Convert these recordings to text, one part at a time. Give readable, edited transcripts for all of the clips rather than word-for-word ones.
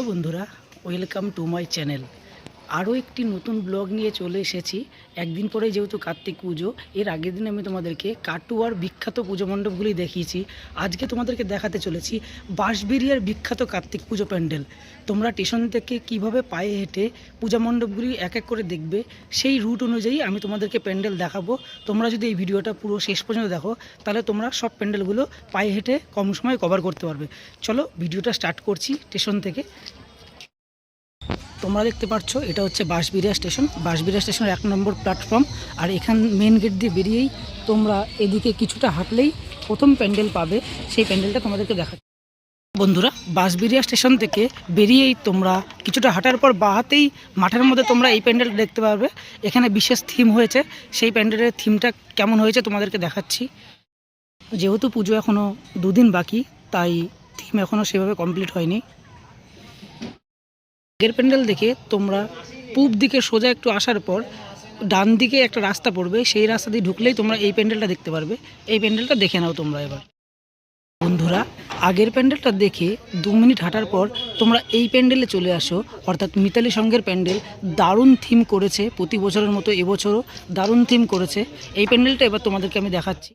Hello বন্ধুরা, welcome to my channel. আরও একটি নতুন ব্লগ নিয়ে চলে এসেছি। একদিন পরে যেহেতু কার্তিক পুজো, এর আগের দিন আমি তোমাদেরকে কাটুয়ার বিখ্যাত পুজো মণ্ডপগুলি দেখিয়েছি। আজকে তোমাদেরকে দেখাতে চলেছি বাঁশবেড়িয়ার বিখ্যাত কার্তিক পুজো প্যান্ডেল। তোমরা স্টেশন থেকে কিভাবে পায়ে হেঁটে পূজা মণ্ডপগুলি এক এক করে দেখবে, সেই রুট অনুযায়ী আমি তোমাদেরকে প্যান্ডেল দেখাবো। তোমরা যদি এই ভিডিওটা পুরো শেষ পর্যন্ত দেখো, তাহলে তোমরা সব প্যান্ডেলগুলো পায়ে হেঁটে কম সময়ে কভার করতে পারবে। চলো ভিডিওটা স্টার্ট করছি স্টেশন থেকে। তোমরা দেখতে পাচ্ছ এটা হচ্ছে বাঁশবেড়িয়া স্টেশন। বাঁশবেড়িয়া স্টেশনের 1 নম্বর প্ল্যাটফর্ম। আর এখান মেন গেট দিয়ে বেরিয়েই তোমরা এদিকে কিছুটা হাঁটলেই প্রথম প্যান্ডেল পাবে। সেই প্যান্ডেলটা তোমাদেরকে দেখাচ্ছি। বন্ধুরা, বাঁশবেড়িয়া স্টেশন থেকে বেরিয়েই তোমরা কিছুটা হাঁটার পর বাঁ হাতেই মাঠের মধ্যে তোমরা এই প্যান্ডেলটা দেখতে পারবে। এখানে বিশেষ থিম হয়েছে, সেই প্যান্ডেলের থিমটা কেমন হয়েছে তোমাদেরকে দেখাচ্ছি। যেহেতু পুজো এখনও 2 দিন বাকি, তাই থিম এখনও সেভাবে কমপ্লিট হয়নি। আগের প্যান্ডেল দেখে তোমরা পূব দিকে সোজা একটু আসার পর ডান দিকে একটা রাস্তা পড়বে, সেই রাস্তা দিয়ে ঢুকলেই তোমরা এই প্যান্ডেলটা দেখতে পারবে। এই প্যান্ডেলটা দেখে নাও তোমরা এবার। বন্ধুরা, আগের প্যান্ডেলটা দেখে 2 মিনিট হাঁটার পর তোমরা এই প্যান্ডেলে চলে আসো, অর্থাৎ মিতালি সঙ্গের প্যান্ডেল। দারুণ থিম করেছে, প্রতি বছরের মতো এবছরও দারুণ থিম করেছে। এই প্যান্ডেলটা এবার তোমাদেরকে আমি দেখাচ্ছি।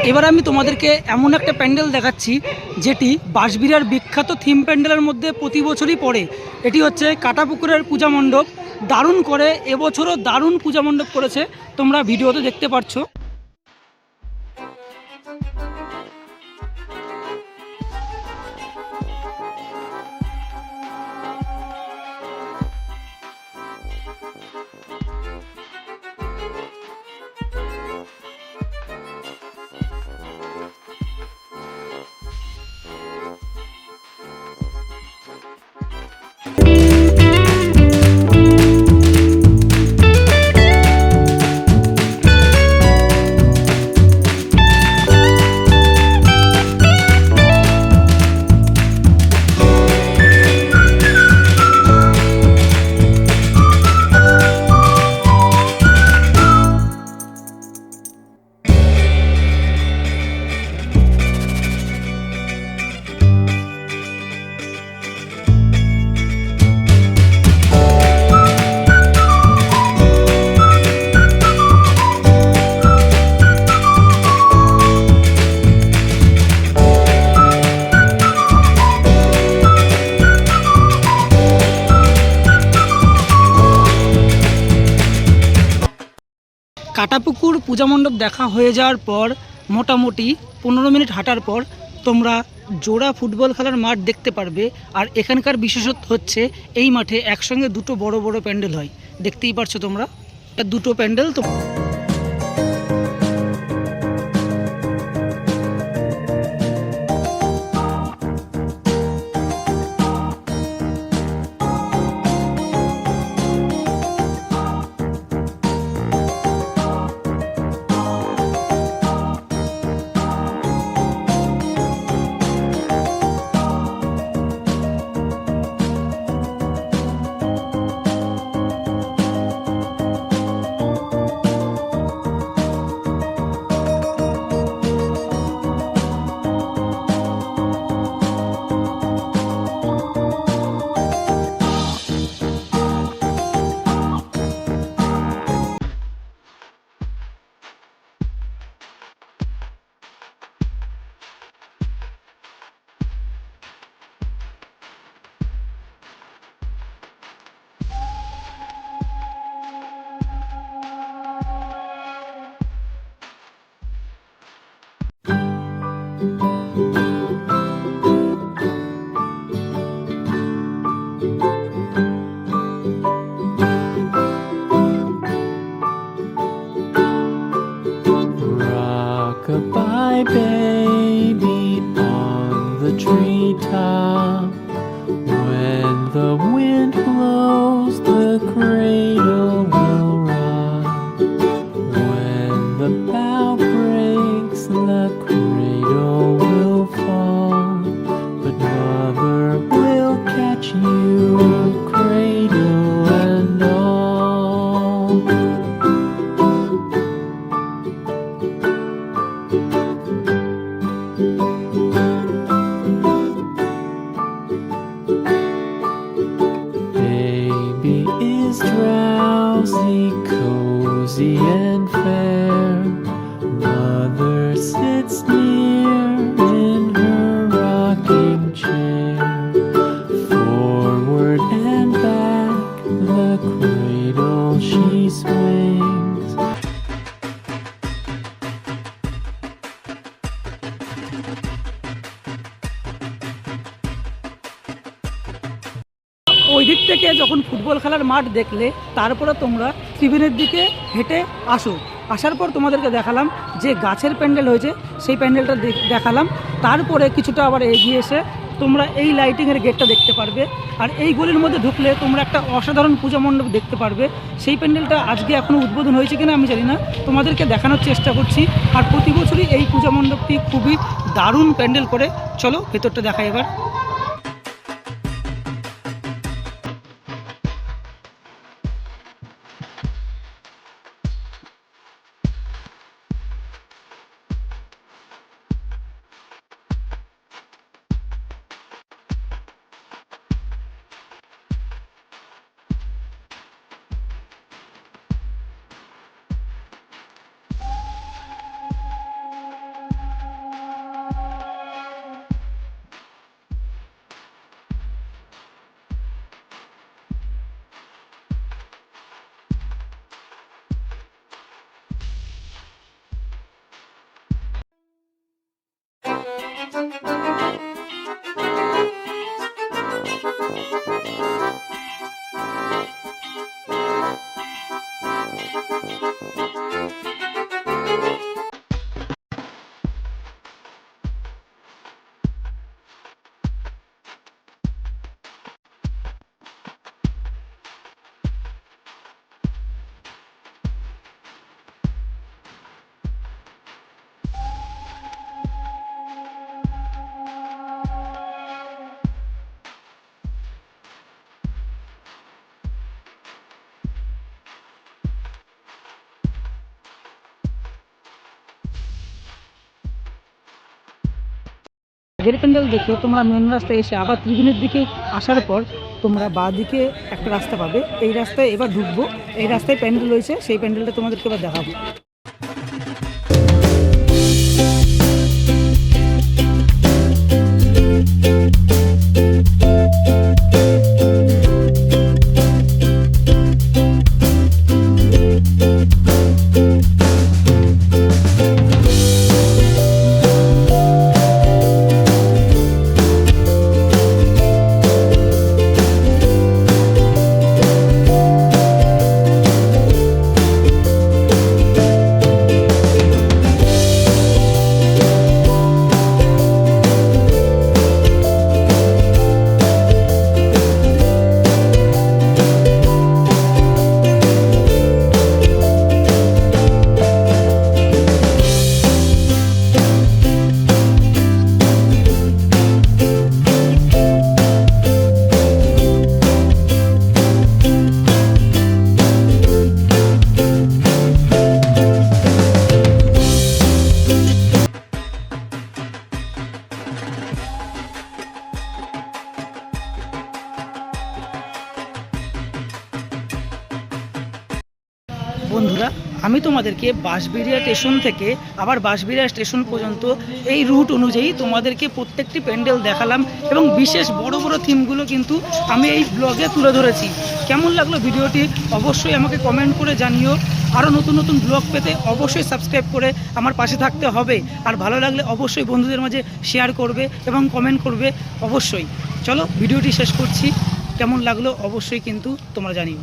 এবার আমি তোমাদেরকে এমন একটা প্যান্ডেল দেখাচ্ছি যেটি বাঁশবেড়িয়ার বিখ্যাত থিম প্যান্ডেলের মধ্যে প্রতি বছরই পড়ে। এটি হচ্ছে কাটাপুকুরের পূজা মণ্ডপ। দারুণ করে এবছরও দারুণ পূজা মণ্ডপ করেছে, তোমরা ভিডিওতে দেখতে পাচ্ছ। কাটাপুকুর পূজা মণ্ডপ দেখা হয়ে যাওয়ার পর মোটামুটি 15 মিনিট হাঁটার পর তোমরা জোড়া ফুটবল খেলার মাঠ দেখতে পারবে। আর এখানকার বিশেষত্ব হচ্ছে এই মাঠে একসঙ্গে দুটো বড় বড় প্যান্ডেল হয়, দেখতেই পারছো তোমরা দুটো প্যান্ডেল। তো Rock-a-bye, baby, on the treetop. When the wind blows, the cradle will rock. When the bough breaks, the cradle will fall. But mother will catch you, cradle and all. Baby is drowsy, cozy and fair. Mother sits near in her rocking chair. Forward and back, the cradle she swings. ওই দিক থেকে যখন football খেলার মাঠ দেখলে তারপরে তোমরা ত্রিবেণীর দিকে হেঁটে আসার পর তোমাদেরকে দেখালাম যে গাছের প্যান্ডেল হয়েছে, সেই প্যান্ডেলটা দেখালাম। তারপরে কিছুটা আবার এগিয়ে এসে তোমরা এই লাইটিংয়ের গেটটা দেখতে পারবে। আর এই গলির মধ্যে ঢুকলে তোমরা একটা অসাধারণ পূজা মণ্ডপ দেখতে পারবে। সেই প্যান্ডেলটা আজকে এখনও উদ্বোধন হয়েছে কিনা আমি জানি না, তোমাদেরকে দেখানোর চেষ্টা করছি। আর প্রতি বছরই এই পূজা মণ্ডপটি খুবই দারুণ প্যান্ডেল করে। চলো ভেতরটা দেখাই এবার। আগের প্যান্ডেল দেখে তোমরা মেন রাস্তায় এসে আবার ত্রিবেণীর দিকে আসার পর তোমরা বাঁ দিকে একটা রাস্তা পাবে, এই রাস্তায় এবার ঢুকবো। এই রাস্তায় প্যান্ডেল রয়েছে, সেই প্যান্ডেলটা তোমাদেরকে এবার দেখাবো। বন্ধুরা, আমি তোমাদেরকে বাঁশবেড়িয়া স্টেশন থেকে আবার বাঁশবেড়িয়া স্টেশন পর্যন্ত এই রুট অনুযায়ী তোমাদেরকে প্রত্যেকটি প্যান্ডেল দেখালাম এবং বিশেষ বড় বড় থিমগুলো কিন্তু আমি এই ব্লগে তুলে ধরেছি। কেমন লাগলো ভিডিওটি অবশ্যই আমাকে কমেন্ট করে জানিও। আরও নতুন নতুন ব্লগ পেতে অবশ্যই সাবস্ক্রাইব করে আমার পাশে থাকতে হবে। আর ভালো লাগলে অবশ্যই বন্ধুদের মাঝে শেয়ার করবে এবং কমেন্ট করবে অবশ্যই। চলো ভিডিওটি শেষ করছি, কেমন লাগলো অবশ্যই কিন্তু তোমরা জানিও।